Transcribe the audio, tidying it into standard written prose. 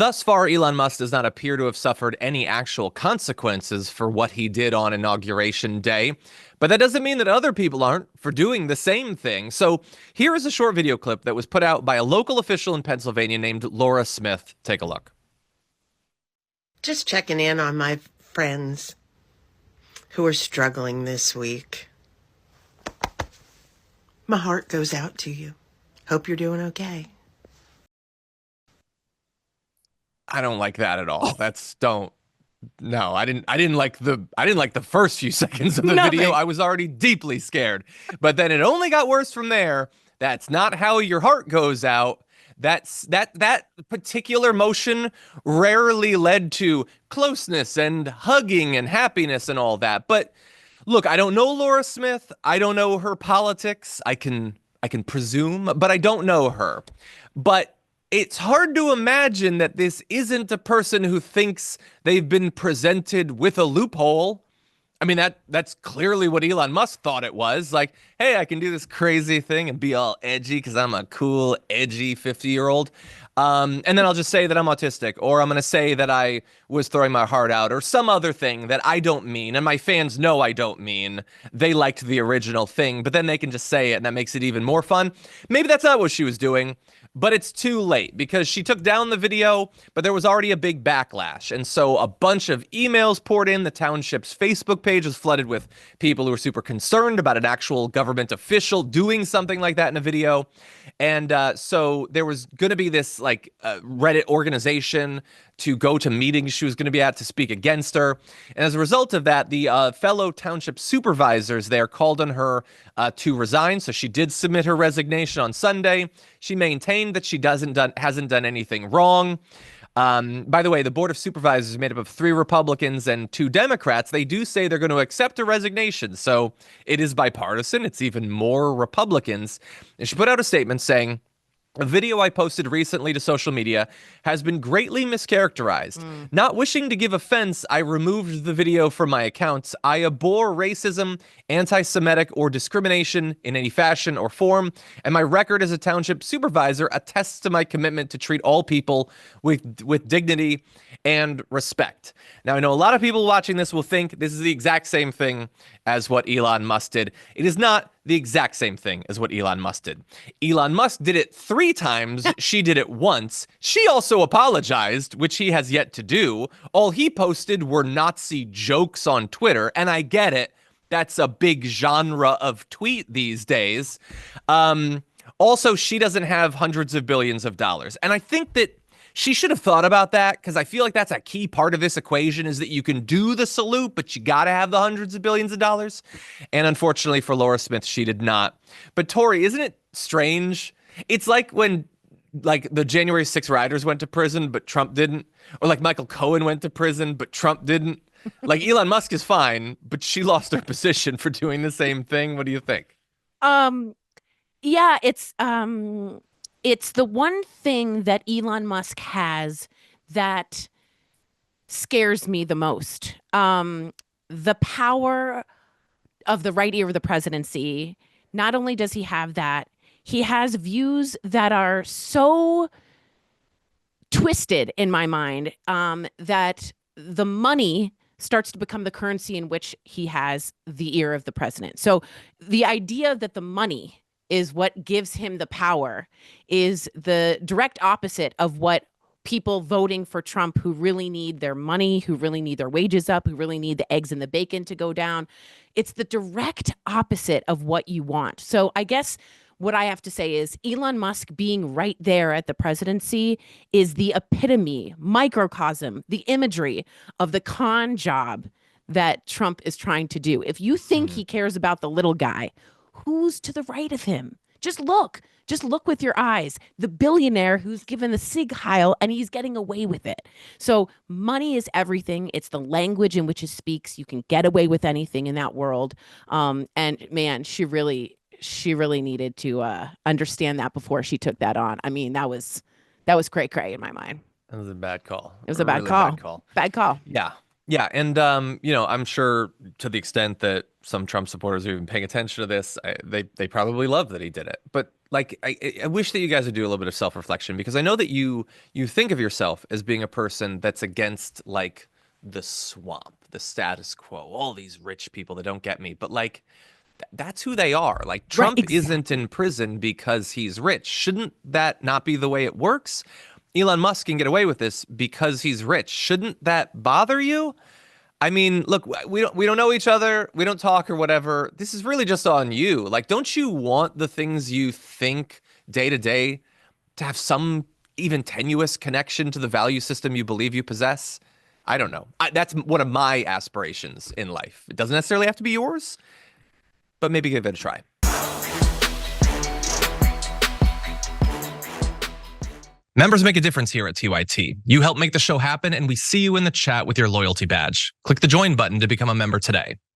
Thus far, Elon Musk does not appear to have suffered any actual consequences for what he did on Inauguration Day. But that doesn't mean that other people aren't for doing the same thing. So here is a short video clip that was put out by a local official in Pennsylvania named Laura Smith. Take a look. Just checking in on my friends who are struggling this week. My heart goes out to you. Hope you're doing okay. I don't like that at all. No, I didn't like the first few seconds of the video. I was already deeply scared. But then it only got worse from there. That's not how your heart goes out. That particular motion rarely led to closeness and hugging and happiness and all that. But look, I don't know Laura Smith. I don't know her politics. I can presume, but I don't know her. But it's hard to imagine that this isn't a person who thinks they've been presented with a loophole. I mean, that's clearly what Elon Musk thought it was. Like, hey, I can do this crazy thing and be all edgy because I'm a cool, edgy 50-year-old. And then I'll just say that I'm autistic, or I'm going to say that I was throwing my heart out, or some other thing that I don't mean. And my fans know I don't mean. They liked the original thing, but then they can just say it, and that makes it even more fun. Maybe that's not what she was doing. But it's too late because she took down the video, but there was already a big backlash. And so a bunch of emails poured in. The township's Facebook page was flooded with people who were super concerned about an actual government official doing something like that in a video. And so there was going to be this Reddit organization to go to meetings she was going to be at to speak against her. And as a result of that, the fellow township supervisors there called on her to resign. So she did submit her resignation on Sunday. She maintained that she hasn't done anything wrong. By the way, the Board of Supervisors is made up of 3 Republicans and 2 Democrats. They do say they're going to accept a resignation. So it is bipartisan. It's even more Republicans. And she put out a statement saying, "A video I posted recently to social media has been greatly mischaracterized. Not wishing to give offense, I removed the video from my accounts. I abhor racism, anti-Semitic, or discrimination in any fashion or form, and my record as a township supervisor attests to my commitment to treat all people with dignity and respect." Now, I know a lot of people watching this will think this is the exact same thing as what Elon Musk did. It is not the exact same thing as what Elon Musk did. Elon Musk did it 3 times. She did it once. She also apologized, which he has yet to do. All he posted were Nazi jokes on Twitter, and I get it. That's a big genre of tweet these days. Also, she doesn't have hundreds of billions of dollars. And I think that she should have thought about that, because I feel like that's a key part of this equation, is that you can do the salute, but you got to have the hundreds of billions of dollars. And unfortunately for Laura Smith, she did not. But Tory, isn't it strange? It's like when the January 6 rioters went to prison, but Trump didn't. Or like Michael Cohen went to prison, but Trump didn't. Like Elon Musk is fine, but she lost her position for doing the same thing. What do you think? Yeah, it's the one thing that Elon Musk has that scares me the most. The power of the right ear of the presidency. Not only does he have that, he has views that are so twisted in my mind that the money starts to become the currency in which he has the ear of the president. So the idea that the money is what gives him the power is the direct opposite of what people voting for Trump, who really need their money, who really need their wages up, who really need the eggs and the bacon to go down. It's the direct opposite of what you want. So I guess what I have to say is Elon Musk being right there at the presidency is the epitome, microcosm, the imagery of the con job that Trump is trying to do. If you think he cares about the little guy, who's to the right of him? Just look with your eyes. The billionaire who's given the Sig Heil and he's getting away with it. So money is everything. It's the language in which he speaks. You can get away with anything in that world. And man, she really needed to understand that before she took that on. I mean, that was cray-cray in my mind. That was a bad call. It was a bad call. Bad call. Yeah. Yeah. And, I'm sure to the extent that some Trump supporters are even paying attention to this, they probably love that he did it. But like I wish that you guys would do a little bit of self-reflection, because I know that you think of yourself as being a person that's against like the swamp, the status quo, all these rich people that don't get me. But like that's who they are. Like Right, Trump isn't in prison because he's rich. Shouldn't that not be the way it works? Elon Musk can get away with this because he's rich. Shouldn't that bother you? I mean, look, we don't know each other. We don't talk or whatever. This is really just on you. Like, don't you want the things you think day to day to have some even tenuous connection to the value system you believe you possess? I don't know. That's one of my aspirations in life. It doesn't necessarily have to be yours, but maybe give it a try. Members make a difference here at TYT. You help make the show happen, and we see you in the chat with your loyalty badge. Click the join button to become a member today.